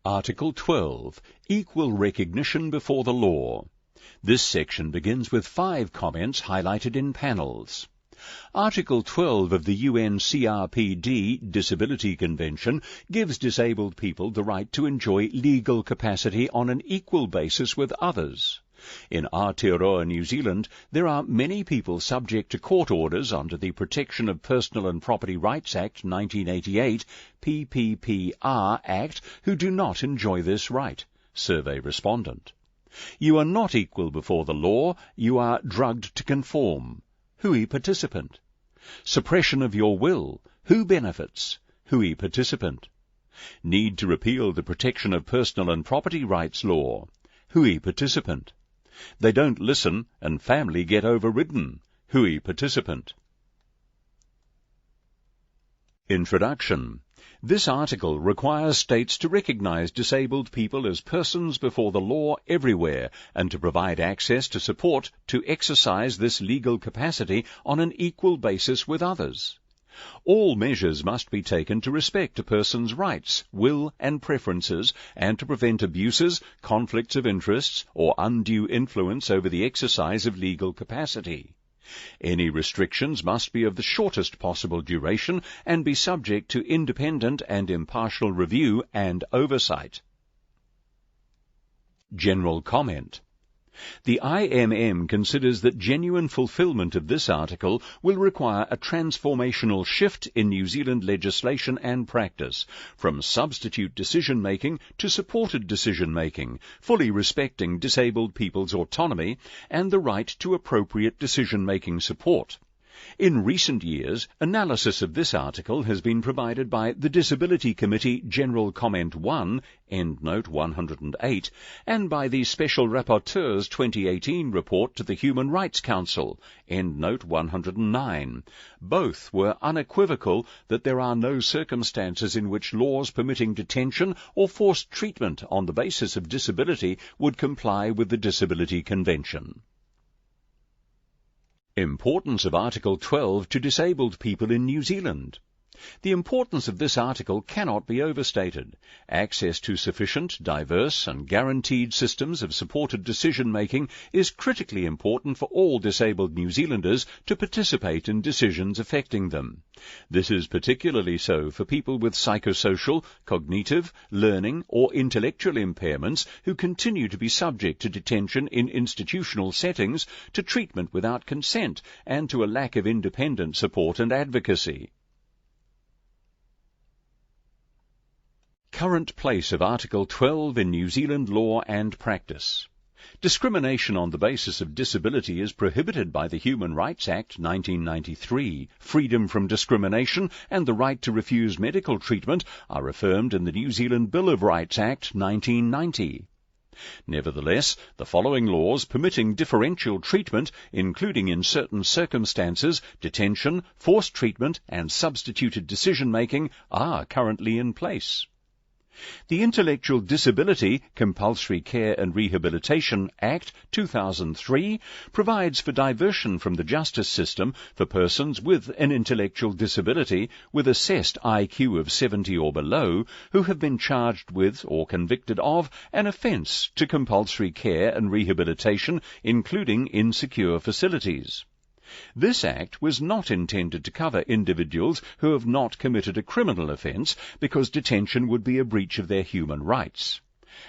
Article 12. Equal recognition before the law. This section begins with 5 comments highlighted in panels. Article 12 of the UNCRPD Disability Convention gives disabled people the right to enjoy legal capacity on an equal basis with others. In Aotearoa, New Zealand, there are many people subject to court orders under the Protection of Personal and Property Rights Act 1988, PPPR Act, who do not enjoy this right. Survey respondent. You are not equal before the law, you are drugged to conform. Hui participant. Suppression of your will. Who benefits? Hui participant. Need to repeal the Protection of Personal and Property Rights law. Hui participant. They don't listen and family get overridden. Hui participant. Introduction. This article requires states to recognize disabled people as persons before the law everywhere and to provide access to support to exercise this legal capacity on an equal basis with others. All measures must be taken to respect a person's rights, will and preferences and to prevent abuses, conflicts of interests or undue influence over the exercise of legal capacity. Any restrictions must be of the shortest possible duration and be subject to independent and impartial review and oversight. General comment. The IMM considers that genuine fulfilment of this article will require a transformational shift in New Zealand legislation and practice, from substitute decision-making to supported decision-making, fully respecting disabled people's autonomy and the right to appropriate decision-making support. In recent years, analysis of this article has been provided by the Disability Committee General Comment 1, Endnote 108, and by the Special Rapporteur's 2018 report to the Human Rights Council, Endnote 109. Both were unequivocal that there are no circumstances in which laws permitting detention or forced treatment on the basis of disability would comply with the Disability Convention. Importance of Article 12 to disabled people in New Zealand. The importance of this article cannot be overstated. Access to sufficient, diverse and guaranteed systems of supported decision-making is critically important for all disabled New Zealanders to participate in decisions affecting them. This is particularly so for people with psychosocial, cognitive, learning or intellectual impairments who continue to be subject to detention in institutional settings, to treatment without consent and to a lack of independent support and advocacy. Current place of Article 12 in New Zealand law and practice. Discrimination on the basis of disability is prohibited by the Human Rights Act 1993. Freedom from discrimination and the right to refuse medical treatment are affirmed in the New Zealand Bill of Rights Act 1990. Nevertheless, the following laws permitting differential treatment, including in certain circumstances, detention, forced treatment and substituted decision-making, are currently in place. The Intellectual Disability, Compulsory Care and Rehabilitation Act 2003 provides for diversion from the justice system for persons with an intellectual disability with assessed IQ of 70 or below who have been charged with or convicted of an offence to compulsory care and rehabilitation, including in secure facilities. This Act was not intended to cover individuals who have not committed a criminal offence because detention would be a breach of their human rights.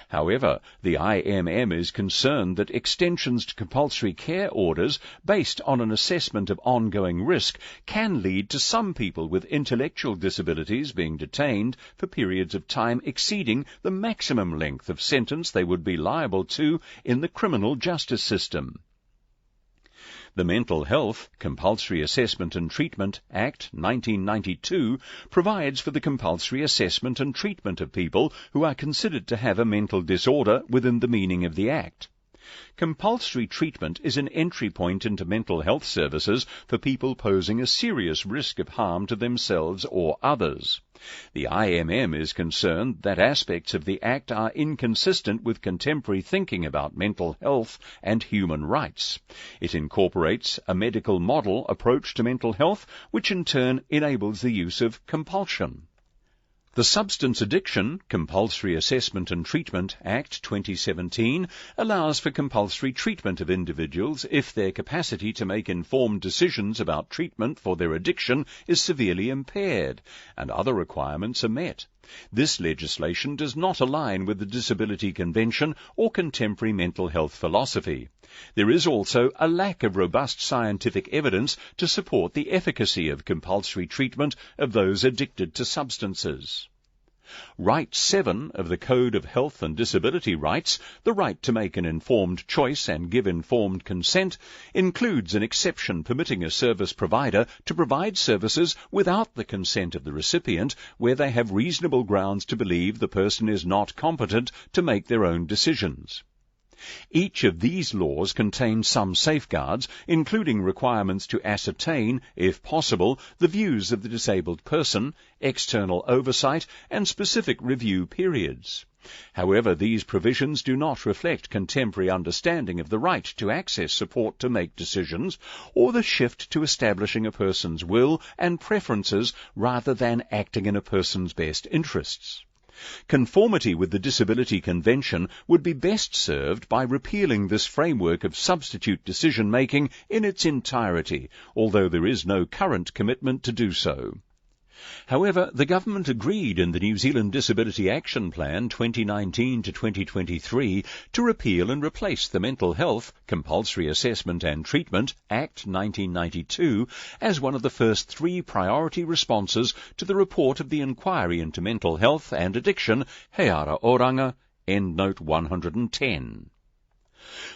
However, the IMM is concerned that extensions to compulsory care orders based on an assessment of ongoing risk can lead to some people with intellectual disabilities being detained for periods of time exceeding the maximum length of sentence they would be liable to in the criminal justice system. The Mental Health, Compulsory Assessment and Treatment Act 1992 provides for the compulsory assessment and treatment of people who are considered to have a mental disorder within the meaning of the Act. Compulsory treatment is an entry point into mental health services for people posing a serious risk of harm to themselves or others. The IMM is concerned that aspects of the Act are inconsistent with contemporary thinking about mental health and human rights. It incorporates a medical model approach to mental health, which in turn enables the use of compulsion. The Substance Addiction, Compulsory Assessment and Treatment Act 2017 allows for compulsory treatment of individuals if their capacity to make informed decisions about treatment for their addiction is severely impaired and other requirements are met. This legislation does not align with the Disability Convention or contemporary mental health philosophy. There is also a lack of robust scientific evidence to support the efficacy of compulsory treatment of those addicted to substances. Right 7 of the Code of Health and Disability Rights, the right to make an informed choice and give informed consent, includes an exception permitting a service provider to provide services without the consent of the recipient where they have reasonable grounds to believe the person is not competent to make their own decisions. Each of these laws contains some safeguards, including requirements to ascertain, if possible, the views of the disabled person, external oversight, and specific review periods. However, these provisions do not reflect contemporary understanding of the right to access support to make decisions, or the shift to establishing a person's will and preferences rather than acting in a person's best interests. Conformity with the Disability Convention would be best served by repealing this framework of substitute decision-making in its entirety, although there is no current commitment to do so. However, the government agreed in the New Zealand Disability Action Plan 2019 to 2023 to repeal and replace the Mental Health, Compulsory Assessment and Treatment Act 1992 as one of the first 3 priority responses to the report of the Inquiry into Mental Health and Addiction, Hauātanga, Endnote 110.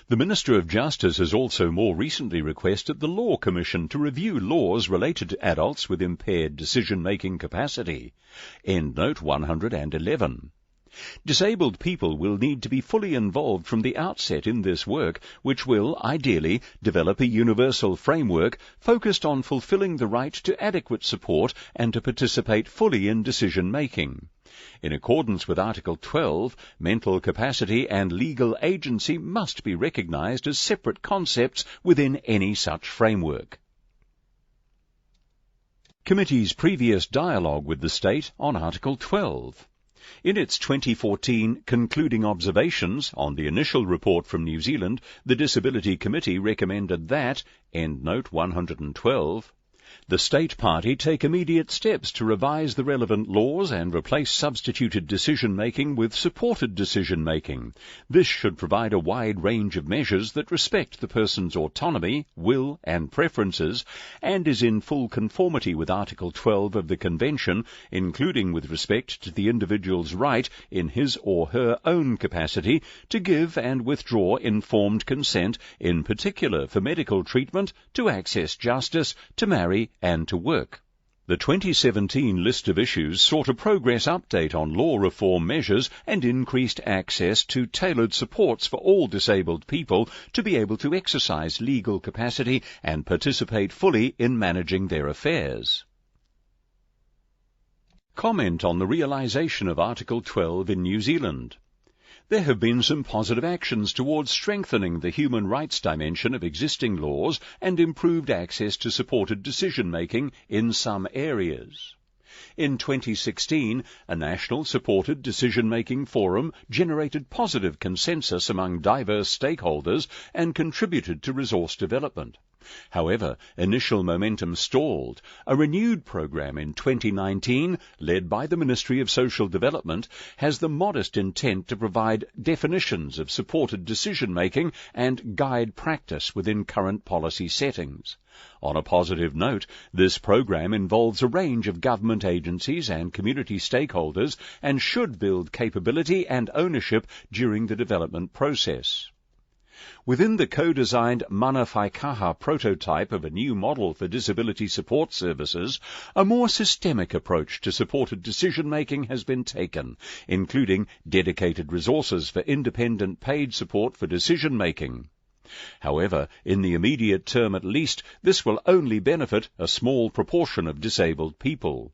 The Minister of Justice has also more recently requested the Law Commission to review laws related to adults with impaired decision-making capacity. Endnote 111. Disabled people will need to be fully involved from the outset in this work, which will, ideally, develop a universal framework focused on fulfilling the right to adequate support and to participate fully in decision-making. In accordance with Article 12, mental capacity and legal agency must be recognised as separate concepts within any such framework. Committee's previous dialogue with the state on Article 12. In its 2014 concluding observations on the initial report from New Zealand, the Disability Committee recommended that, Endnote 112, the State Party take immediate steps to revise the relevant laws and replace substituted decision-making with supported decision-making. This should provide a wide range of measures that respect the person's autonomy, will and preferences, and is in full conformity with Article 12 of the Convention, including with respect to the individual's right, in his or her own capacity, to give and withdraw informed consent, in particular for medical treatment, to access justice, to marry, and to work. The 2017 list of issues sought a progress update on law reform measures and increased access to tailored supports for all disabled people to be able to exercise legal capacity and participate fully in managing their affairs. Comment on the realisation of Article 12 in New Zealand. There have been some positive actions towards strengthening the human rights dimension of existing laws and improved access to supported decision-making in some areas. In 2016, a national supported decision-making forum generated positive consensus among diverse stakeholders and contributed to resource development. However, initial momentum stalled. A renewed program in 2019, led by the Ministry of Social Development, has the modest intent to provide definitions of supported decision-making and guide practice within current policy settings. On a positive note, this program involves a range of government agencies and community stakeholders and should build capability and ownership during the development process. Within the co-designed Mana Whaikaha prototype of a new model for disability support services, a more systemic approach to supported decision-making has been taken, including dedicated resources for independent paid support for decision-making. However, in the immediate term at least, this will only benefit a small proportion of disabled people.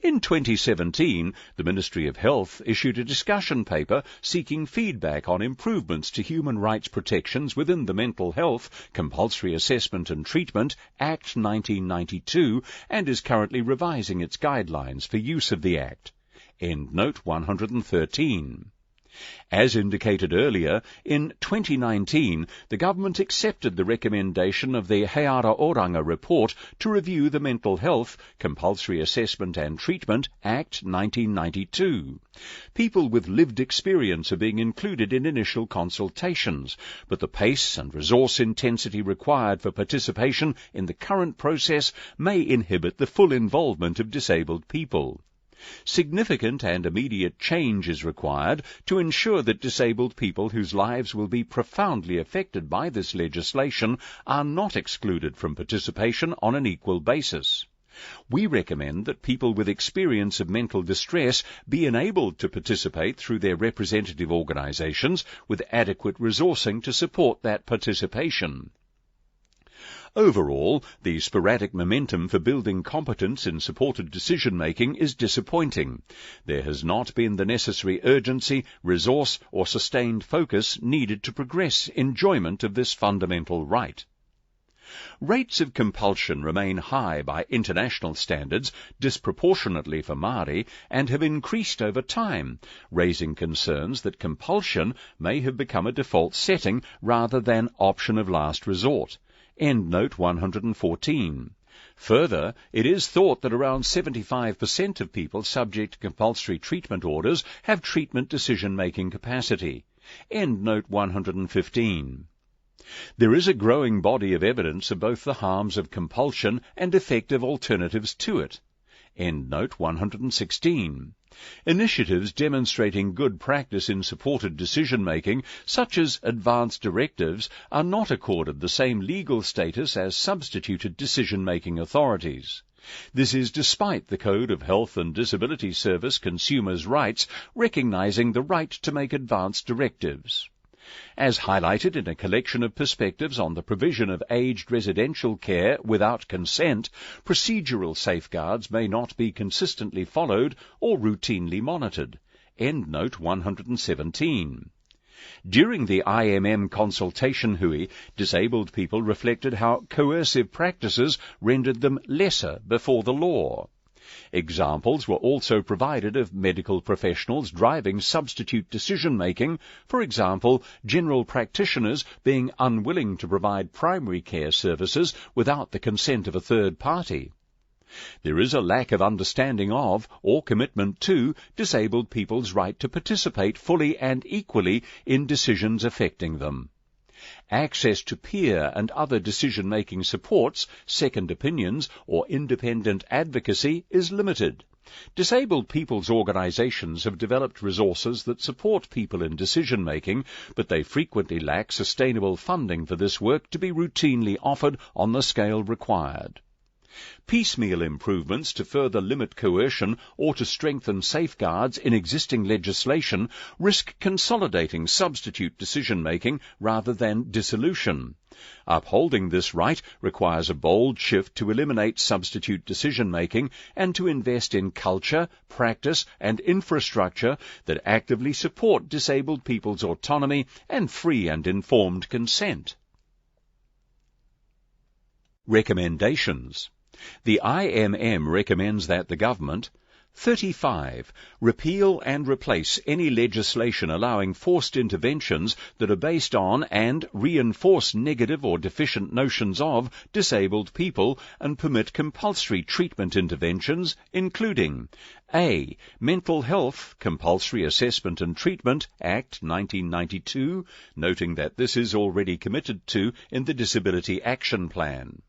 In 2017, the Ministry of Health issued a discussion paper seeking feedback on improvements to human rights protections within the Mental Health, Compulsory Assessment and Treatment Act 1992 and is currently revising its guidelines for use of the Act. Endnote 113. As indicated earlier, in 2019, the government accepted the recommendation of the Hauātanga report to review the Mental Health, Compulsory Assessment and Treatment Act 1992. People with lived experience are being included in initial consultations, but the pace and resource intensity required for participation in the current process may inhibit the full involvement of disabled people. Significant and immediate change is required to ensure that disabled people whose lives will be profoundly affected by this legislation are not excluded from participation on an equal basis. We recommend that people with experience of mental distress be enabled to participate through their representative organisations with adequate resourcing to support that participation. Overall, the sporadic momentum for building competence in supported decision-making is disappointing. There has not been the necessary urgency, resource or sustained focus needed to progress enjoyment of this fundamental right. Rates of compulsion remain high by international standards, disproportionately for Māori, and have increased over time, raising concerns that compulsion may have become a default setting rather than option of last resort. Endnote 114. Further, it is thought that around 75% of people subject to compulsory treatment orders have treatment decision-making capacity. Endnote 115. There is a growing body of evidence of both the harms of compulsion and effective alternatives to it. Endnote 116. Initiatives demonstrating good practice in supported decision-making, such as advance directives, are not accorded the same legal status as substituted decision-making authorities. This is despite the Code of Health and Disability Service Consumers' Rights recognizing the right to make advance directives. As highlighted in a collection of perspectives on the provision of aged residential care without consent, procedural safeguards may not be consistently followed or routinely monitored. Endnote 117. During the IMM consultation hui, disabled people reflected how coercive practices rendered them lesser before the law. Examples were also provided of medical professionals driving substitute decision-making, for example, general practitioners being unwilling to provide primary care services without the consent of a third party. There is a lack of understanding of, or commitment to, disabled people's right to participate fully and equally in decisions affecting them. Access to peer and other decision-making supports, second opinions, or independent advocacy is limited. Disabled people's organisations have developed resources that support people in decision-making, but they frequently lack sustainable funding for this work to be routinely offered on the scale required. Piecemeal improvements to further limit coercion or to strengthen safeguards in existing legislation risk consolidating substitute decision-making rather than dissolution. Upholding this right requires a bold shift to eliminate substitute decision-making and to invest in culture, practice and infrastructure that actively support disabled people's autonomy and free and informed consent. Recommendations. The IMM recommends that the government 35. Repeal and replace any legislation allowing forced interventions that are based on and reinforce negative or deficient notions of disabled people and permit compulsory treatment interventions, including A. Mental Health, Compulsory Assessment and Treatment Act 1992, noting that this is already committed to in the Disability Action Plan.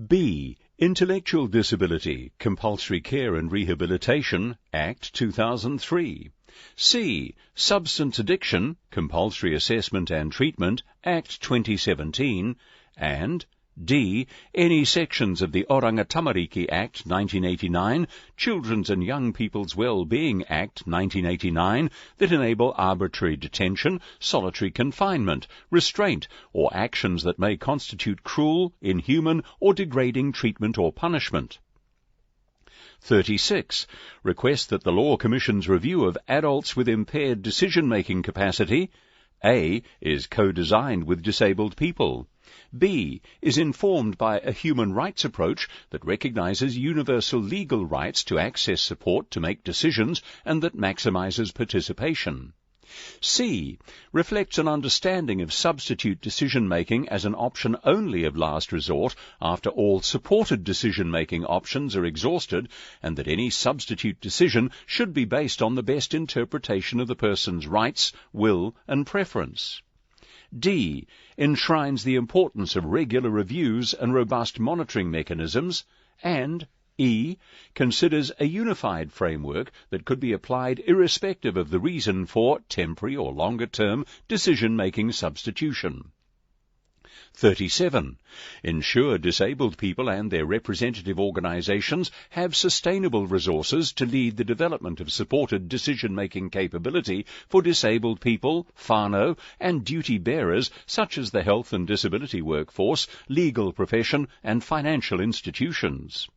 B. Intellectual Disability, Compulsory Care and Rehabilitation Act 2003. C. Substance Addiction, Compulsory Assessment and Treatment Act 2017. And D. Any sections of the Oranga Tamariki Act 1989, Children's and Young People's Well-Being Act 1989 that enable arbitrary detention, solitary confinement, restraint, or actions that may constitute cruel, inhuman, or degrading treatment or punishment. 36. Request that the Law Commission's review of adults with impaired decision-making capacity A. is co-designed with disabled people. B is informed by a human rights approach that recognizes universal legal rights to access support to make decisions and that maximizes participation. C reflects an understanding of substitute decision-making as an option only of last resort after all supported decision-making options are exhausted, and that any substitute decision should be based on the best interpretation of the person's rights, will, and preference. D enshrines the importance of regular reviews and robust monitoring mechanisms, and E considers a unified framework that could be applied irrespective of the reason for temporary or longer-term decision-making substitution. 37. Ensure disabled people and their representative organizations have sustainable resources to lead the development of supported decision-making capability for disabled people, whānau, and duty bearers such as the health and disability workforce, legal profession, and financial institutions.